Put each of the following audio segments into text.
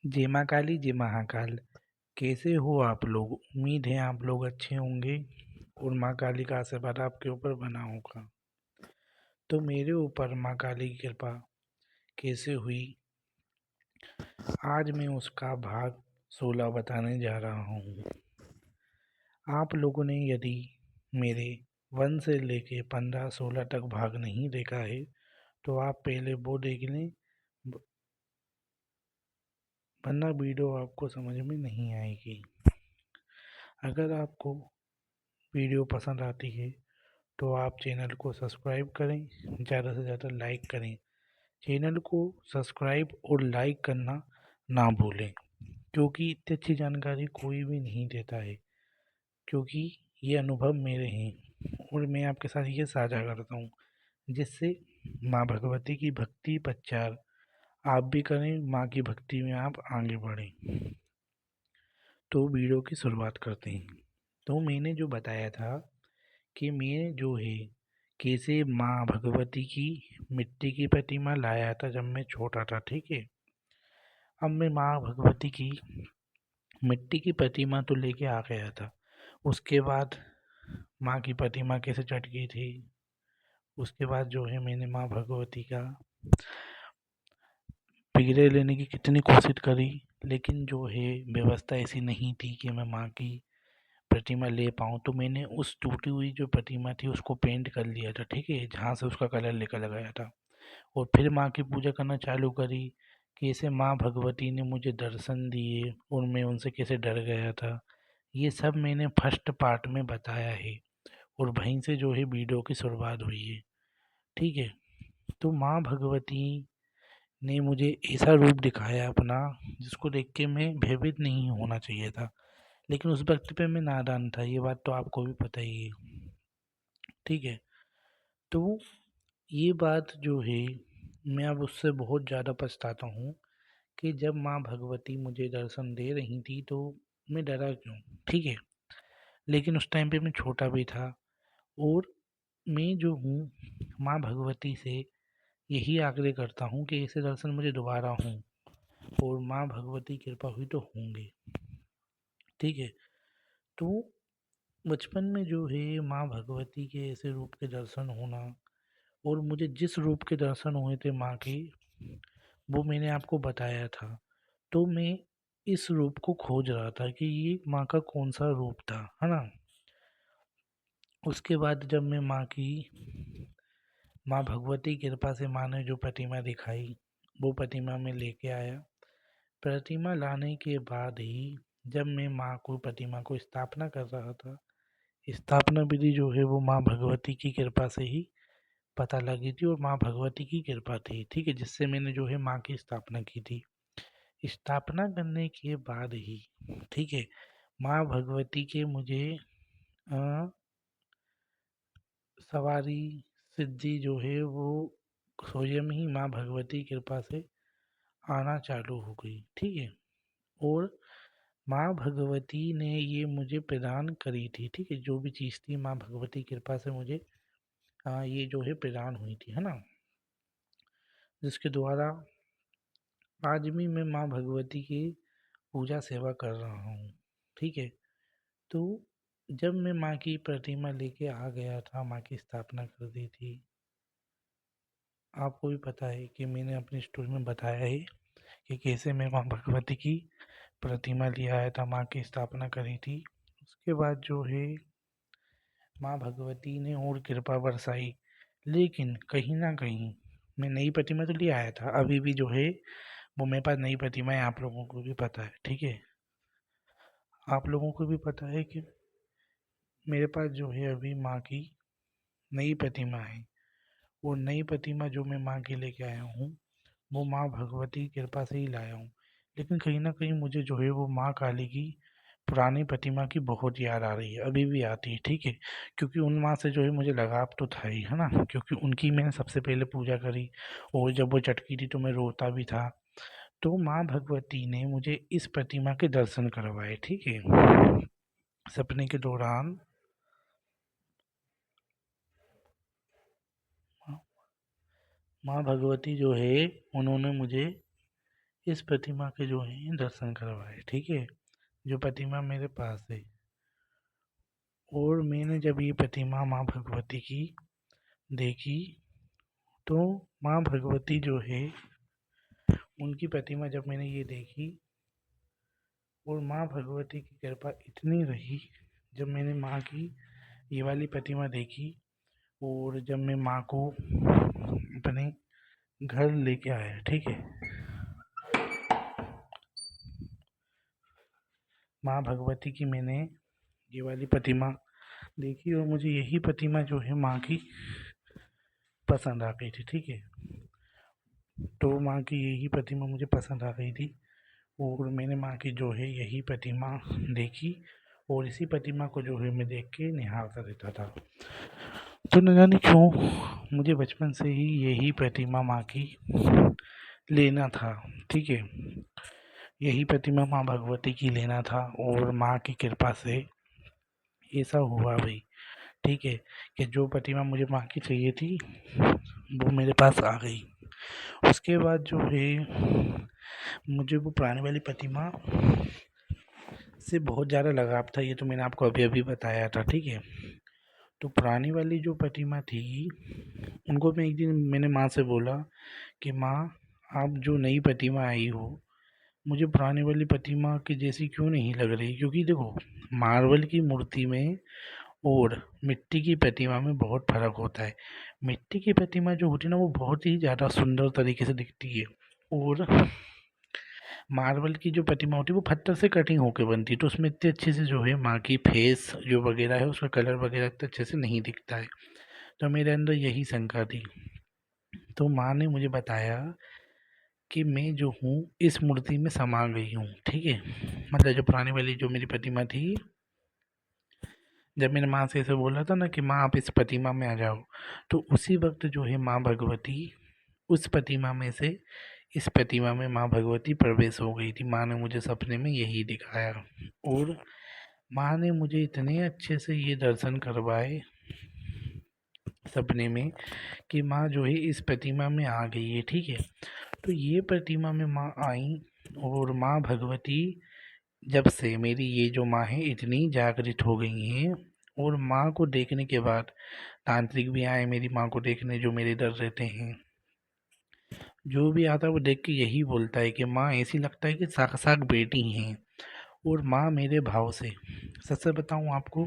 जय माँ काली जय महाकाल। कैसे हो आप लोग? उम्मीद है आप लोग अच्छे होंगे और माँ काली का आशीर्वाद आपके ऊपर बना होगा। तो मेरे ऊपर माँ काली की कृपा कैसे हुई, आज मैं उसका भाग 16 बताने जा रहा हूँ। आप लोगों ने यदि मेरे 1 से लेके 15-16 तक भाग नहीं देखा है तो आप पहले वो देख लें, वरना वीडियो आपको समझ में नहीं आएगी। अगर आपको वीडियो पसंद आती है तो आप चैनल को सब्सक्राइब करें, ज़्यादा से ज़्यादा लाइक करें। चैनल को सब्सक्राइब और लाइक करना ना भूलें, क्योंकि इतनी अच्छी जानकारी कोई भी नहीं देता है। क्योंकि ये अनुभव मेरे हैं और मैं आपके साथ ये साझा करता हूँ, जिससे माँ भगवती की भक्ति प्रचार आप भी करें, माँ की भक्ति में आप आगे बढ़ें। तो वीडियो की शुरुआत करते हैं। तो मैंने जो बताया था कि मैं जो है कैसे माँ भगवती की मिट्टी की प्रतिमा लाया था जब मैं छोटा था, ठीक है। अब मैं माँ भगवती की मिट्टी की प्रतिमा तो लेके आ गया था। उसके बाद माँ की प्रतिमा कैसे चटकी थी, उसके बाद जो है मैंने माँ भगवती का पिगरे लेने की कितनी कोशिश करी, लेकिन जो है व्यवस्था ऐसी नहीं थी कि मैं माँ की प्रतिमा ले पाऊँ। तो मैंने उस टूटी हुई जो प्रतिमा थी उसको पेंट कर लिया था, ठीक है, जहाँ से उसका कलर निकल गया था। और फिर माँ की पूजा करना चालू करी। कैसे माँ भगवती ने मुझे दर्शन दिए और मैं उनसे कैसे डर गया था, ये सब मैंने फर्स्ट पार्ट में बताया है। और वहीं से जो है वीडियो की शुरुआत हुई है, ठीक है। तो माँ भगवती ने मुझे ऐसा रूप दिखाया अपना, जिसको देख के मैं भयभीत नहीं होना चाहिए था, लेकिन उस वक्त पे मैं नादान था, ये बात तो आपको भी पता ही है, ठीक है। तो ये बात जो है मैं अब उससे बहुत ज़्यादा पछताता हूँ कि जब माँ भगवती मुझे दर्शन दे रही थी तो मैं डरा क्यों, ठीक है। लेकिन उस टाइम पे मैं छोटा भी था और मैं जो हूँ माँ भगवती से यही आग्रह करता हूँ कि ऐसे दर्शन मुझे दोबारा हों, और माँ भगवती की कृपा हुई तो होंगे, ठीक है। तो बचपन में जो है माँ भगवती के ऐसे रूप के दर्शन होना, और मुझे जिस रूप के दर्शन हुए थे माँ के, वो मैंने आपको बताया था। तो मैं इस रूप को खोज रहा था कि ये माँ का कौन सा रूप था, है ना। उसके बाद जब मैं माँ भगवती की कृपा से माँ ने जो प्रतिमा दिखाई, वो प्रतिमा मैं लेके आया। प्रतिमा लाने के बाद ही जब मैं माँ को प्रतिमा को स्थापना कर रहा था, स्थापना विधि जो है वो माँ भगवती की कृपा से ही पता लगी थी, और माँ भगवती की कृपा थी, ठीक है, जिससे मैंने जो है माँ की स्थापना की थी। स्थापना करने के बाद ही, ठीक है, माँ भगवती के मुझे अ, सवारी सिद्धि जो है वो स्वयं ही माँ भगवती की कृपा से आना चालू हो गई, ठीक है। और माँ भगवती ने ये मुझे प्रदान करी थी, ठीक है, जो भी चीज़ थी माँ भगवती की कृपा से मुझे ये जो है प्रदान हुई थी, है ना, जिसके द्वारा आज भी मैं माँ भगवती की पूजा सेवा कर रहा हूँ, ठीक है। तो जब मैं माँ की प्रतिमा लेके आ गया था, माँ की स्थापना कर दी थी, आपको भी पता है कि मैंने अपनी स्टोरी में बताया है कि कैसे मैं माँ भगवती की प्रतिमा ले आया था, माँ की स्थापना करी थी। उसके बाद जो है माँ भगवती ने और कृपा बरसाई, लेकिन कहीं ना कहीं मैं नई प्रतिमा तो ले आया था, अभी भी जो है वो मेरे पास नई प्रतिमा है, आप लोगों को भी पता है, ठीक है। आप लोगों को भी पता है कि मेरे पास जो है अभी माँ की नई प्रतिमा है, वो नई प्रतिमा जो मैं माँ की लेके आया हूँ वो माँ भगवती की कृपा से ही लाया हूँ। लेकिन कहीं ना कहीं मुझे जो है वो माँ काली की पुरानी प्रतिमा की बहुत याद आ रही है, अभी भी आती है, ठीक है। क्योंकि उन माँ से जो है मुझे लगाव तो था ही, है ना, क्योंकि उनकी मैंने सबसे पहले पूजा करी, और जब वो चटकी थी तो मैं रोता भी था। तो माँ भगवती ने मुझे इस प्रतिमा के दर्शन करवाए, ठीक है, सपने के दौरान। माँ भगवती जो है उन्होंने मुझे इस प्रतिमा के जो है दर्शन करवाए, ठीक है, जो प्रतिमा मेरे पास है। और मैंने जब ये प्रतिमा माँ भगवती की देखी, तो माँ भगवती जो है उनकी प्रतिमा जब मैंने ये देखी, और माँ भगवती की कृपा इतनी रही, जब मैंने माँ की ये वाली प्रतिमा देखी, और जब मैं माँ को अपने घर लेके आया, ठीक है, माँ भगवती की मैंने ये वाली प्रतिमा देखी, और मुझे यही प्रतिमा जो है माँ की पसंद आ गई थी, ठीक है। तो माँ की यही प्रतिमा मुझे पसंद आ गई थी, और मैंने माँ की जो है यही प्रतिमा देखी, और इसी प्रतिमा को जो है मैं देख के निहारता रहता था। तो न जाने क्यों मुझे बचपन से ही यही प्रतिमा माँ की लेना था, ठीक है, यही प्रतिमा माँ भगवती की लेना था, और माँ की कृपा से ऐसा हुआ भाई, ठीक है, कि जो प्रतिमा मुझे माँ की चाहिए थी वो मेरे पास आ गई। उसके बाद जो है मुझे वो पुरानी वाली प्रतिमा से बहुत ज़्यादा लगाव था, ये तो मैंने आपको अभी अभी बताया था, ठीक है। तो पुरानी वाली जो प्रतिमा थी, उनको मैं एक दिन मैंने माँ से बोला कि माँ, आप जो नई प्रतिमा आई हो, मुझे पुरानी वाली प्रतिमा की जैसी क्यों नहीं लग रही, क्योंकि देखो, मार्बल की मूर्ति में और मिट्टी की प्रतिमा में बहुत फ़र्क होता है। मिट्टी की प्रतिमा जो होती है ना, वो बहुत ही ज़्यादा सुंदर तरीके से दिखती है, और मार्बल की जो प्रतिमा होती है वो पत्थर से कटिंग होकर बनती है, तो उसमें इतने अच्छे से जो है माँ की फेस जो वगैरह है उसका कलर वगैरह इतने अच्छे से नहीं दिखता है। तो मेरे अंदर यही शंका थी। तो माँ ने मुझे बताया कि मैं जो हूँ इस मूर्ति में समा गई हूँ, ठीक है, मतलब जो पुरानी वाली जो मेरी प्रतिमा थी, जब मैंने माँ से ऐसे बोला था ना कि माँ आप इस प्रतिमा में आ जाओ, तो उसी वक्त जो है माँ भगवती उस प्रतिमा में से इस प्रतिमा में माँ भगवती प्रवेश हो गई थी। माँ ने मुझे सपने में यही दिखाया, और माँ ने मुझे इतने अच्छे से ये दर्शन करवाए सपने में कि माँ जो है इस प्रतिमा में आ गई है, ठीक है। तो ये प्रतिमा में माँ आई, और माँ भगवती जब से मेरी ये जो माँ है इतनी जागृत हो गई हैं, और माँ को देखने के बाद तांत्रिक भी आए मेरी माँ को देखने, जो मेरे इधर रहते हैं, जो भी आता है वो देख के यही बोलता है कि माँ ऐसी लगता है कि साक्षात बेटी हैं। और माँ मेरे भाव से, सच से बताऊँ आपको,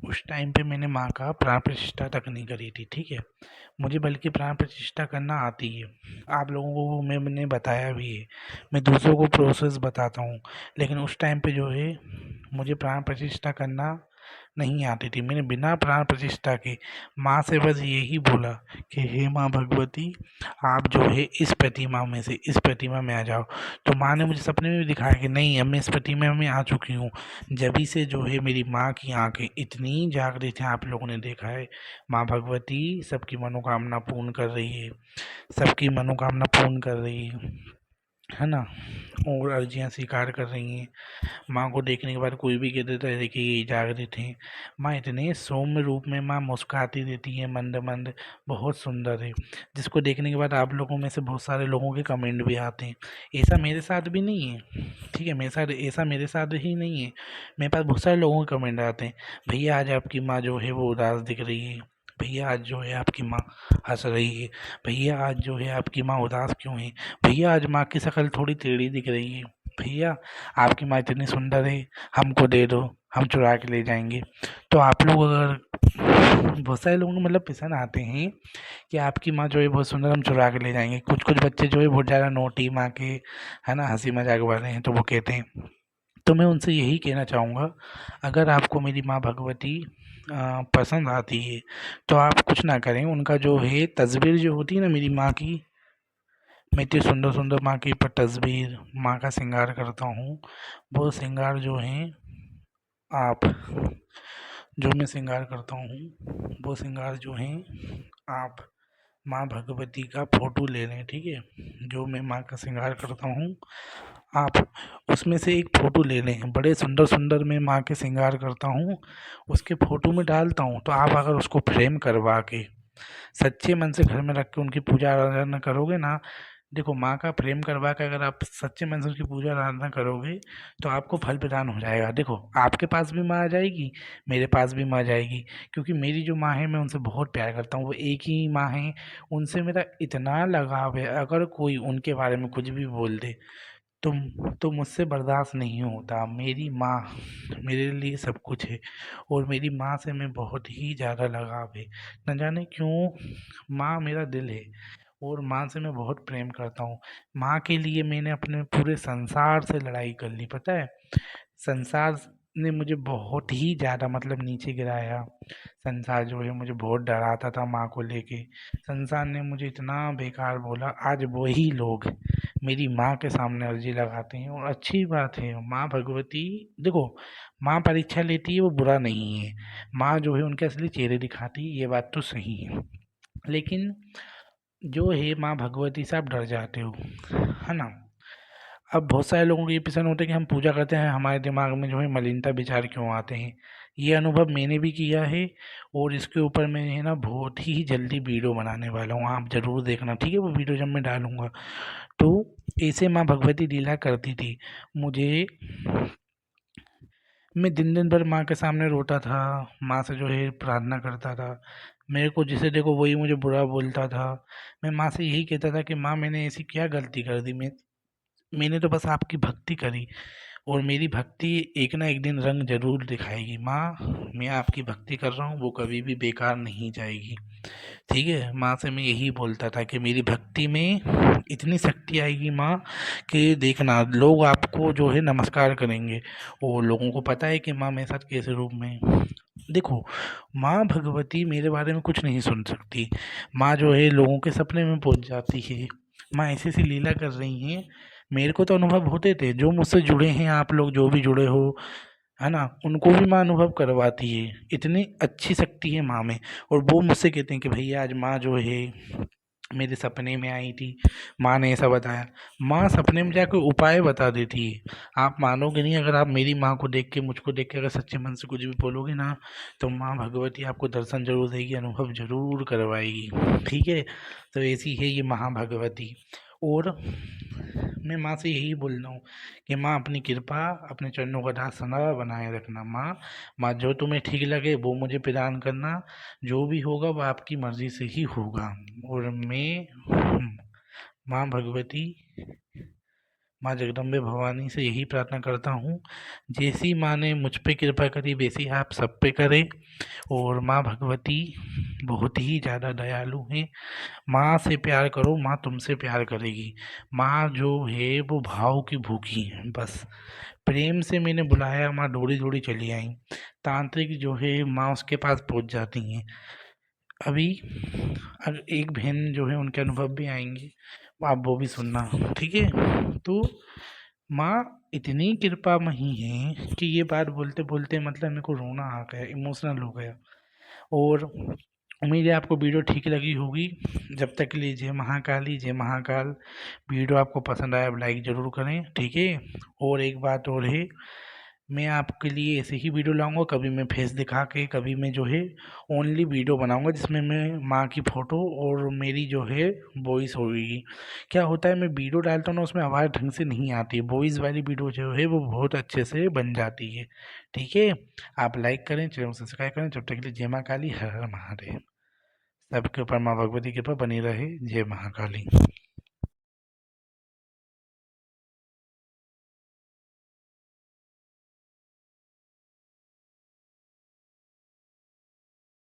उस टाइम पे मैंने माँ का प्राण प्रतिष्ठा तक नहीं करी थी, ठीक है, मुझे बल्कि प्राण प्रतिष्ठा करना आती है, आप लोगों को वो मैंने बताया भी है, मैं दूसरों को प्रोसेस बताता हूँ, लेकिन उस टाइम पे जो है मुझे प्राण प्रतिष्ठा करना नहीं आती थी। मैंने बिना प्राण प्रतिष्ठा के माँ से बस यही बोला कि हे माँ भगवती, आप जो है इस प्रतिमा में से इस प्रतिमा में आ जाओ। तो माँ ने मुझे सपने में भी दिखाया कि नहीं, अब मैं इस प्रतिमा में आ चुकी हूँ। जभी से जो है मेरी माँ की आंखें इतनी जागृत हैं, आप लोगों ने देखा है, माँ भगवती सबकी मनोकामना पूर्ण कर रही है, सबकी मनोकामना पूर्ण कर रही है ना, और अर्जियाँ स्वीकार कर रही हैं। माँ को देखने के बाद कोई भी कह देता है देखिए ये जागृत हैं। माँ इतने सौम्य रूप में माँ मुस्कुराती रहती है, मंद मंद, बहुत सुंदर है, जिसको देखने के बाद आप लोगों में से बहुत सारे लोगों के कमेंट भी आते हैं। ऐसा मेरे साथ भी नहीं है, ठीक है, मेरे साथ ऐसा मेरे साथ ही नहीं है, मेरे पास बहुत सारे लोगों के कमेंट आते हैं, भैया आज आपकी माँ जो है वो उदास दिख रही है, भैया आज जो है आपकी माँ हंस रही है, भैया आज जो है आपकी माँ उदास क्यों है, भैया आज माँ की शक्ल थोड़ी टेढ़ी दिख रही है, भैया आपकी माँ इतनी सुंदर है, हमको दे दो, हम चुरा के ले जाएंगे। तो आप लोग अगर बहुत सारे लोगों को मतलब पसंद आते हैं कि आपकी माँ जो है बहुत सुंदर, हम चुरा के ले जाएंगे। कुछ कुछ बच्चे जो है बहुत ज़्यादा नोटी माँ के, है ना, हंसी मजाक वाले हैं, तो वो कहते हैं। तो मैं उनसे यही कहना चाहूँगा, अगर आपको मेरी माँ भगवती पसंद आती है तो आप कुछ ना करें, उनका जो है तस्वीर जो होती है ना मेरी माँ की, मैं इतनी सुंदर सुंदर माँ की पर तस्वीर, माँ का श्रृंगार करता हूँ, वो श्रृंगार जो है आप, जो मैं श्रृंगार करता हूँ वो श्रृंगार जो है आप माँ भगवती का फ़ोटो ले लें, ठीक है, जो मैं माँ का श्रृंगार करता हूँ आप उसमें से एक फ़ोटो ले लें, बड़े सुंदर सुंदर मैं माँ के श्रृंगार करता हूँ, उसके फ़ोटो में डालता हूँ, तो आप अगर उसको फ्रेम करवा के सच्चे मन से घर में रख के उनकी पूजा आराधना करोगे ना, देखो, माँ का प्रेम करवा के अगर आप सच्चे मन से उसकी पूजा आराधना करोगे तो आपको फल प्रदान हो जाएगा। देखो, आपके पास भी माँ आ जाएगी, मेरे पास भी माँ आ जाएगी, क्योंकि मेरी जो माँ है मैं उनसे बहुत प्यार करता हूँ, वो एक ही माँ है। उनसे मेरा इतना लगाव है, अगर कोई उनके बारे में कुछ भी बोल दे तो मुझसे बर्दाश्त नहीं होता। मेरी माँ मेरे लिए सब कुछ है, और मेरी माँ से मैं बहुत ही ज़्यादा लगाव है। न जाने क्यों, माँ मेरा दिल है, और माँ से मैं बहुत प्रेम करता हूँ। माँ के लिए मैंने अपने पूरे संसार से लड़ाई कर ली, पता है। संसार ने मुझे बहुत ही ज़्यादा मतलब नीचे गिराया। संसार जो है मुझे बहुत डराता था माँ को लेके। संसार ने मुझे इतना बेकार बोला, आज वही लोग मेरी माँ के सामने अर्जी लगाते हैं। और अच्छी बात है, माँ भगवती, देखो, माँ परीक्षा लेती है वो बुरा नहीं है। माँ जो है उनके असली चेहरे दिखाती है, ये बात तो सही है। लेकिन जो है माँ भगवती से आप डर जाते हो, है ना। अब बहुत सारे लोगों को ये पसंद होता है कि हम पूजा करते हैं, हमारे दिमाग में जो है मलिनता विचार क्यों आते हैं। ये अनुभव मैंने भी किया है, और इसके ऊपर मैं है ना बहुत ही जल्दी वीडियो बनाने वाला हूँ, आप ज़रूर देखना, ठीक है। वो वीडियो जब मैं डालूंगा तो ऐसे माँ भगवती लीला करती थी। मुझे मैं दिन दिन भर माँ के सामने रोता था, माँ से जो है प्रार्थना करता था। मेरे को जिसे देखो वही मुझे बुरा बोलता था। मैं माँ से यही कहता था कि माँ, मैंने ऐसी क्या गलती कर दी, मैंने तो बस आपकी भक्ति करी, और मेरी भक्ति एक ना एक दिन रंग जरूर दिखाएगी। माँ, मैं आपकी भक्ति कर रहा हूँ, वो कभी भी बेकार नहीं जाएगी, ठीक है। माँ से मैं यही बोलता था कि मेरी भक्ति में इतनी शक्ति आएगी माँ, कि देखना लोग आपको जो है नमस्कार करेंगे। और लोगों को पता है कि माँ मेरे साथ कैसे रूप में है। देखो, माँ भगवती मेरे बारे में कुछ नहीं सुन सकती। माँ जो है लोगों के सपने में पहुंच जाती है। माँ ऐसी ऐसी लीला कर रही हैं, मेरे को तो अनुभव होते थे। जो मुझसे जुड़े हैं, आप लोग जो भी जुड़े हो, है ना, उनको भी माँ अनुभव करवाती है। इतनी अच्छी शक्ति है माँ में। और वो मुझसे कहते हैं कि भैया आज माँ जो है मेरे सपने में आई थी, माँ ने ऐसा बताया। माँ सपने में जाकर उपाय बता देती है। आप मानोगे नहीं, अगर आप मेरी माँ को देख के, मुझको देख के अगर सच्चे मन से कुछ भी बोलोगे ना, तो माँ भगवती आपको दर्शन जरूर देगी, अनुभव जरूर करवाएगी, ठीक है। तो ऐसी है ये महा भगवती। और मैं माँ से यही बोल रहा हूँ कि माँ, अपनी कृपा, अपने चरणों का दास सदा बनाए रखना। माँ, माँ जो तुम्हें ठीक लगे वो मुझे प्रदान करना, जो भी होगा वो आपकी मर्जी से ही होगा। और मैं माँ भगवती, माँ जगदम्बे भवानी से यही प्रार्थना करता हूँ, जैसी माँ ने मुझ पे कृपा करी वैसी आप सब पे करें। और माँ भगवती बहुत ही ज़्यादा दयालु हैं। माँ से प्यार करो, माँ तुमसे प्यार करेगी। माँ जो है वो भाव की भूखी है, बस प्रेम से मैंने बुलाया, माँ दौड़ी दौड़ी चली आई। तांत्रिक जो है माँ उसके पास पहुँच जाती हैं। अभी अगर एक बहन जो है उनके अनुभव भी आएंगे, आप वो भी सुनना, ठीक है। तो माँ इतनी कृपामयी है कि ये बात बोलते बोलते मतलब मेरे को रोना आ गया, इमोशनल हो गया। और उम्मीद है आपको वीडियो ठीक लगी होगी। जब तक के लिए जय महाकाली, जय महाकाल। वीडियो आपको पसंद आया लाइक ज़रूर करें, ठीक है। और एक बात और है, मैं आपके लिए ऐसे ही वीडियो लाऊंगा, कभी मैं फेस दिखा के, कभी मैं जो है ओनली वीडियो बनाऊंगा जिसमें मैं माँ की फ़ोटो और मेरी जो है वॉइस होगी। क्या होता है, मैं वीडियो डालता हूँ ना, उसमें आवाज़ ढंग से नहीं आती, वॉइस वाली वीडियो जो है वो बहुत अच्छे से बन जाती है, ठीक है। आप लाइक करें, चैनल सब्सक्राइब करें। जब तक के लिए जय माँ काली, हर हर महादेव। सबके ऊपर माँ भगवती की कृपा बनी रहे। जय महाकाली।